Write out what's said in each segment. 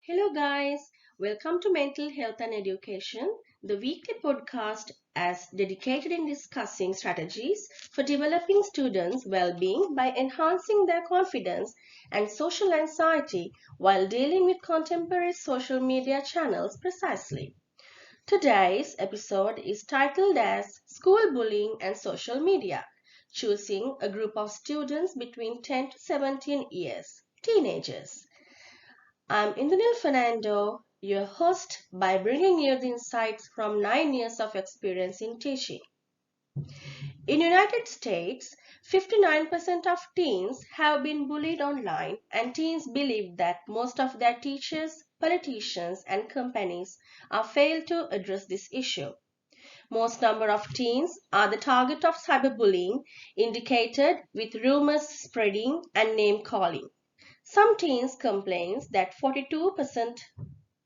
Hello, guys. Welcome to Mental Health and Education, the weekly podcast as dedicated in discussing strategies for developing students' well-being by enhancing their confidence and social anxiety while dealing with contemporary social media channels precisely. Today's episode is titled as School Bullying and Social Media, choosing a group of students between 10 to 17 years, teenagers. I'm Indunil Fernando, your host, by bringing you the insights from 9 years of experience in teaching. In United States, 59% of teens have been bullied online, and teens believe that most of their teachers, politicians, and companies are failed to address this issue. Most number of teens are the target of cyberbullying, indicated with rumors spreading and name calling. Some teens complain that 42%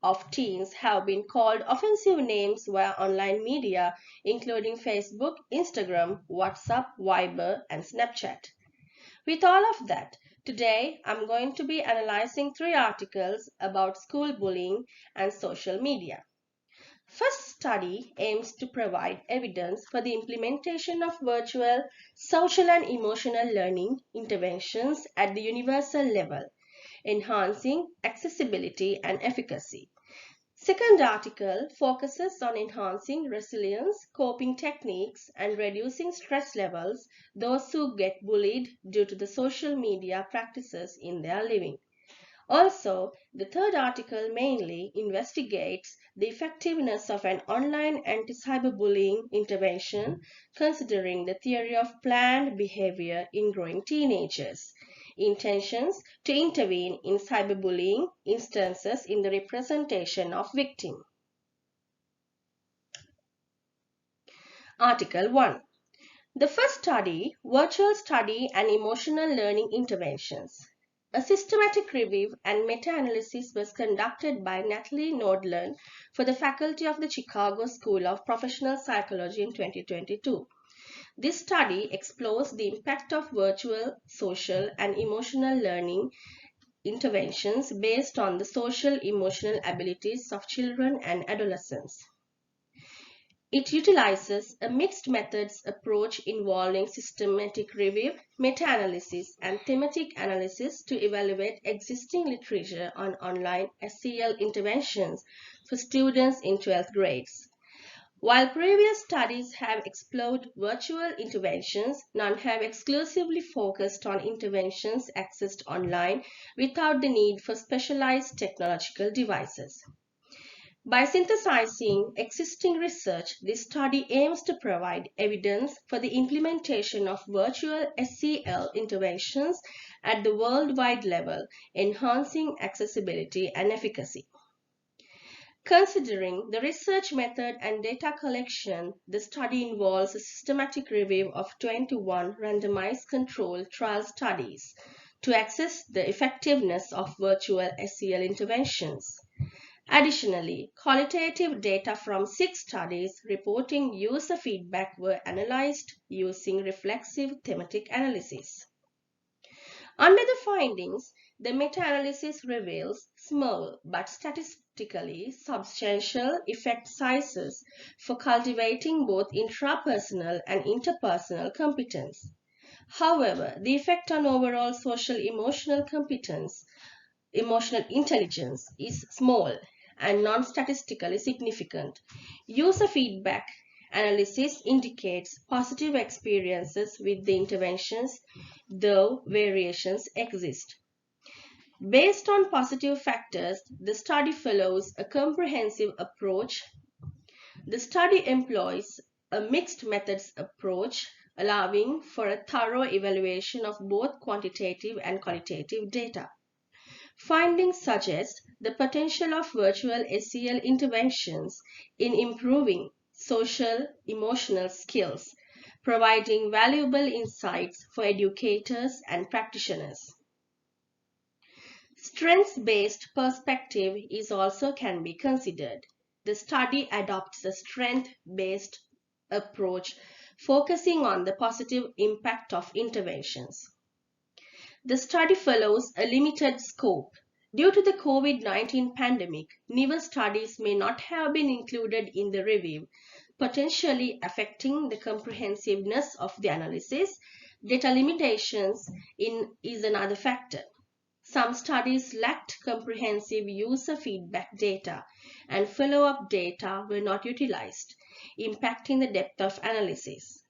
of teens have been called offensive names via online media, including Facebook, Instagram, WhatsApp, Viber, and Snapchat. With all of that, today I'm going to be analyzing 3 articles about school bullying and social media. First study aims to provide evidence for the implementation of virtual, social and emotional learning interventions at the universal level, enhancing accessibility and efficacy. Second article focuses on enhancing resilience, coping techniques, and reducing stress levels those who get bullied due to the social media practices in their living. Also, the third article mainly investigates the effectiveness of an online anti-cyberbullying intervention considering the theory of planned behavior in growing teenagers. Intentions to intervene in cyberbullying instances in the representation of victim. Article 1. The first study, Virtual Study and Emotional Learning Interventions. A systematic review and meta-analysis was conducted by Natalie Nordlund for the faculty of the Chicago School of Professional Psychology in 2022. This study explores the impact of virtual, social, and emotional learning interventions based on the social emotional abilities of children and adolescents. It utilizes a mixed methods approach involving systematic review, meta-analysis, and thematic analysis to evaluate existing literature on online SEL interventions for students in 12th grades. While previous studies have explored virtual interventions, none have exclusively focused on interventions accessed online without the need for specialized technological devices. By synthesizing existing research, this study aims to provide evidence for the implementation of virtual SEL interventions at the worldwide level, enhancing accessibility and efficacy. Considering the research method and data collection, the study involves a systematic review of 21 randomized controlled trial studies to assess the effectiveness of virtual SEL interventions. Additionally, qualitative data from 6 studies reporting user feedback were analyzed using reflexive thematic analysis. Under the findings, the meta-analysis reveals small but statistically substantial effect sizes for cultivating both intrapersonal and interpersonal competence. However, the effect on overall social emotional competence, emotional intelligence is small and non-statistically significant. User feedback analysis indicates positive experiences with the interventions, though variations exist. Based on positive factors, the study follows a comprehensive approach. The study employs a mixed methods approach, allowing for a thorough evaluation of both quantitative and qualitative data. Findings suggest the potential of virtual SEL interventions in improving social emotional skills, providing valuable insights for educators and practitioners. Strengths-based perspective is also can be considered. The study adopts a strength-based approach focusing on the positive impact of interventions. The study follows a limited scope Due to the COVID-19 pandemic, newer studies may not have been included in the review, potentially affecting the comprehensiveness of the analysis. Data limitations is another factor. Some studies lacked comprehensive user feedback data, and follow-up data were not utilized, impacting the depth of analysis.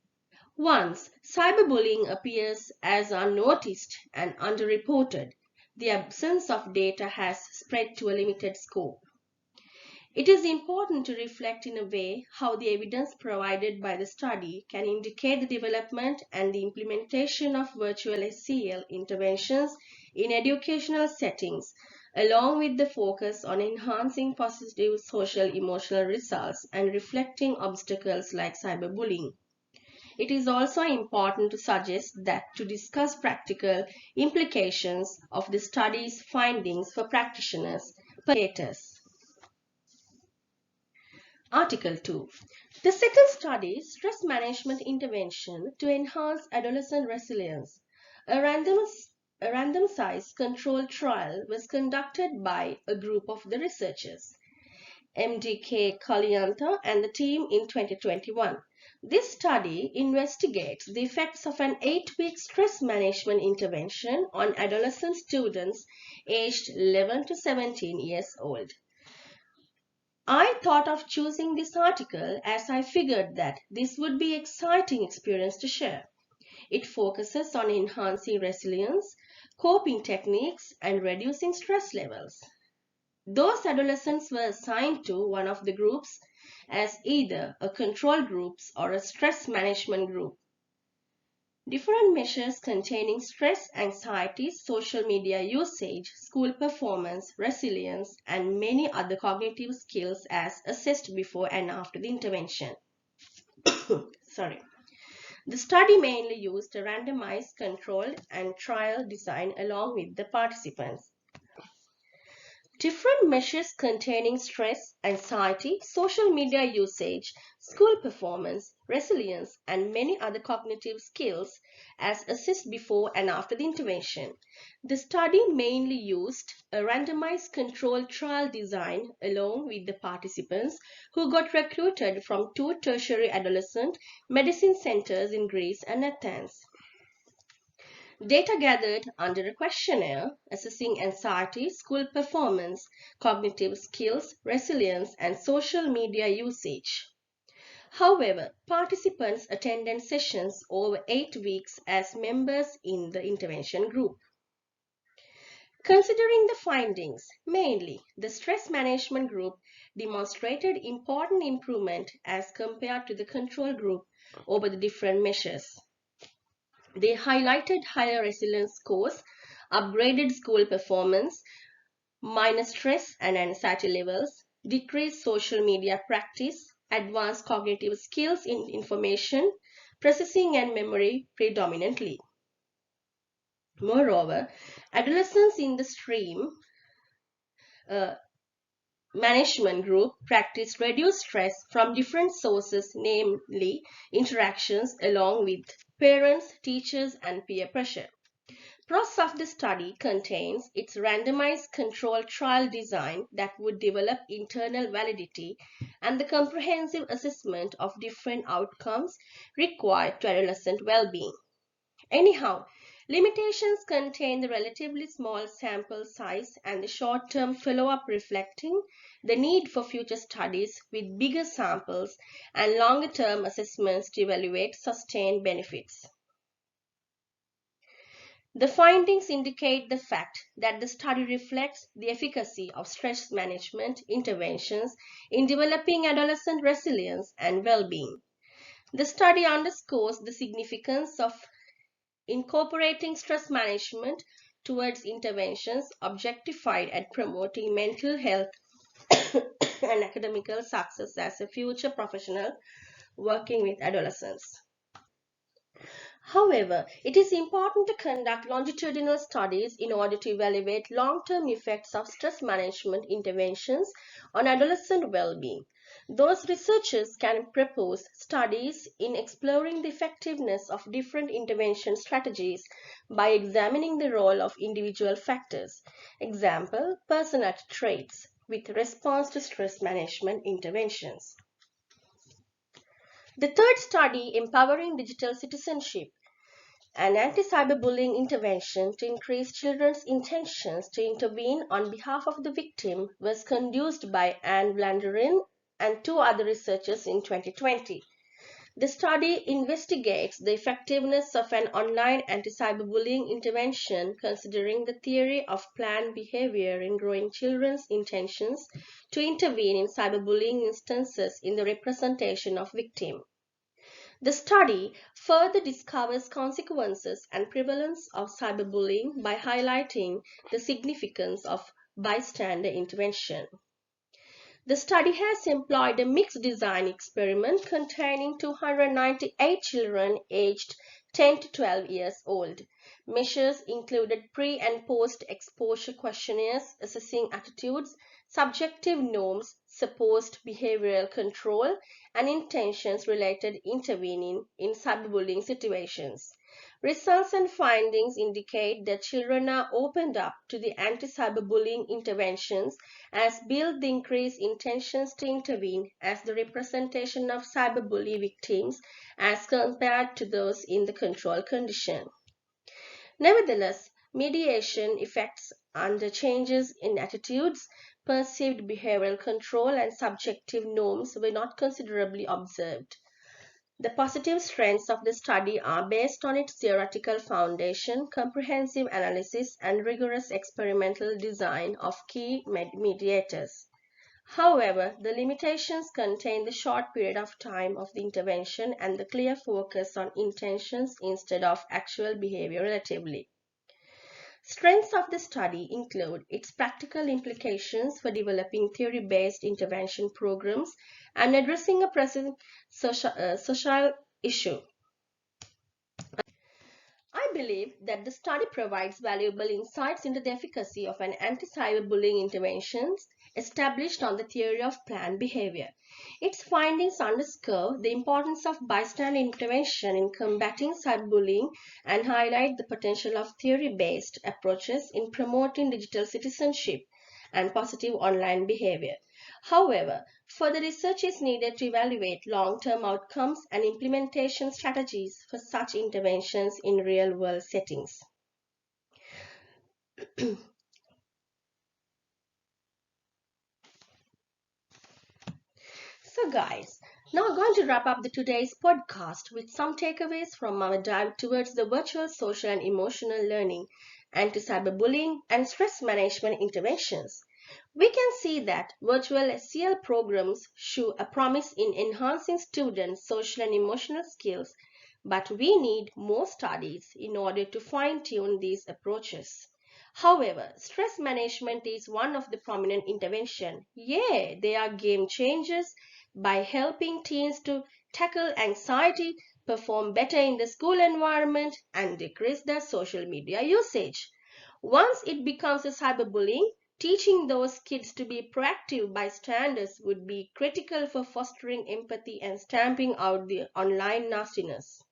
Once cyberbullying appears as unnoticed and underreported, the absence of data has spread to a limited scope. It is important to reflect in a way how the evidence provided by the study can indicate the development and the implementation of virtual SEL interventions in educational settings, along with the focus on enhancing positive social emotional results and reflecting obstacles like cyberbullying. It is also important to suggest that to discuss practical implications of the study's findings for practitioners, educators. Article 2. The second study, Stress Management Intervention to Enhance Adolescent Resilience. A randomized controlled trial was conducted by a group of the researchers, MDK Kalyanta and the team in 2021. This study investigates the effects of an 8-week stress management intervention on adolescent students aged 11 to 17 years old. I thought of choosing this article as I figured that this would be an exciting experience to share. It focuses on enhancing resilience, coping techniques, and reducing stress levels. Those adolescents were assigned to one of the groups as either a control group or a stress management group. Different measures containing stress, anxiety, social media usage, school performance, resilience, and many other cognitive skills as assessed before and after the intervention. Sorry. The study mainly used a randomized controlled and trial design along with the participants. Different measures containing stress, anxiety, social media usage, school performance, resilience, and many other cognitive skills as assessed before and after the intervention. The study mainly used a randomized controlled trial design along with the participants who got recruited from 2 tertiary adolescent medicine centers in Greece and Athens. Data gathered under a questionnaire assessing anxiety, school performance, cognitive skills, resilience, and social media usage. However, participants attended sessions over 8 weeks as members in the intervention group. Considering the findings, mainly the stress management group demonstrated important improvement as compared to the control group over the different measures. They highlighted higher resilience scores, upgraded school performance, minor stress and anxiety levels, decreased social media practice, advanced cognitive skills in information processing and memory predominantly. Moreover, adolescents in the stream management group practiced reduced stress from different sources, namely interactions along with parents, teachers, and peer pressure. Process of the study contains its randomized controlled trial design that would develop internal validity and the comprehensive assessment of different outcomes required to adolescent well-being. Anyhow, limitations contain the relatively small sample size and the short-term follow-up reflecting the need for future studies with bigger samples and longer-term assessments to evaluate sustained benefits. The findings indicate the fact that the study reflects the efficacy of stress management interventions in developing adolescent resilience and well-being. The study underscores the significance of incorporating stress management towards interventions objectified at promoting mental health and academical success as a future professional working with adolescents. However, it is important to conduct longitudinal studies in order to evaluate long-term effects of stress management interventions on adolescent well-being. Those researchers can propose studies in exploring the effectiveness of different intervention strategies by examining the role of individual factors, example, personality traits, with response to stress management interventions. The third study, Empowering Digital Citizenship, an anti-cyberbullying intervention to increase children's intentions to intervene on behalf of the victim, was conducted by Anne Vlanderin and two other researchers in 2020. The study investigates the effectiveness of an online anti-cyberbullying intervention considering the theory of planned behavior in growing children's intentions to intervene in cyberbullying instances in the representation of victim. The study further discovers consequences and prevalence of cyberbullying by highlighting the significance of bystander intervention. The study has employed a mixed design experiment containing 298 children aged 10 to 12 years old. Measures included pre and post exposure questionnaires assessing attitudes, subjective norms, supposed behavioral control, and intentions related intervening in cyberbullying situations. Results and findings indicate that children are opened up to the anti-cyberbullying interventions as build the increased intentions to intervene as the representation of cyberbully victims as compared to those in the control condition. Nevertheless, mediation effects under changes in attitudes, perceived behavioral control, and subjective norms were not considerably observed. The positive strengths of the study are based on its theoretical foundation, comprehensive analysis, and rigorous experimental design of key mediators. However, the limitations contain the short period of time of the intervention and the clear focus on intentions instead of actual behavior relatively. Strengths of the study include its practical implications for developing theory-based intervention programs and addressing a present social issue. I believe that the study provides valuable insights into the efficacy of an anti-cyberbullying interventions established on the theory of planned behavior. Its findings underscore the importance of bystander intervention in combating cyberbullying and highlight the potential of theory-based approaches in promoting digital citizenship and positive online behavior. However, further research is needed to evaluate long-term outcomes and implementation strategies for such interventions in real-world settings. So guys, now going to wrap up today's podcast with some takeaways from our dive towards the virtual social and emotional learning, anti-cyberbullying, and stress management interventions. We can see that virtual SEL programs show a promise in enhancing students' social and emotional skills, but we need more studies in order to fine-tune these approaches. However, stress management is one of the prominent interventions. Yeah, they are game changers by helping teens to tackle anxiety, perform better in the school environment, and decrease their social media usage. Once it becomes a cyberbullying, teaching those kids to be proactive bystanders would be critical for fostering empathy and stamping out the online nastiness.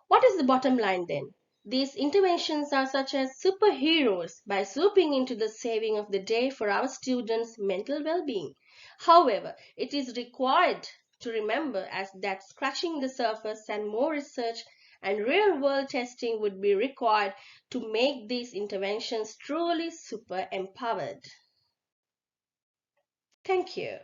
What is the bottom line then? These interventions are such as superheroes by swooping into the saving of the day for our students' mental well-being. However, it is required to remember as that scratching the surface and more research and real-world testing would be required to make these interventions truly super empowered. Thank you.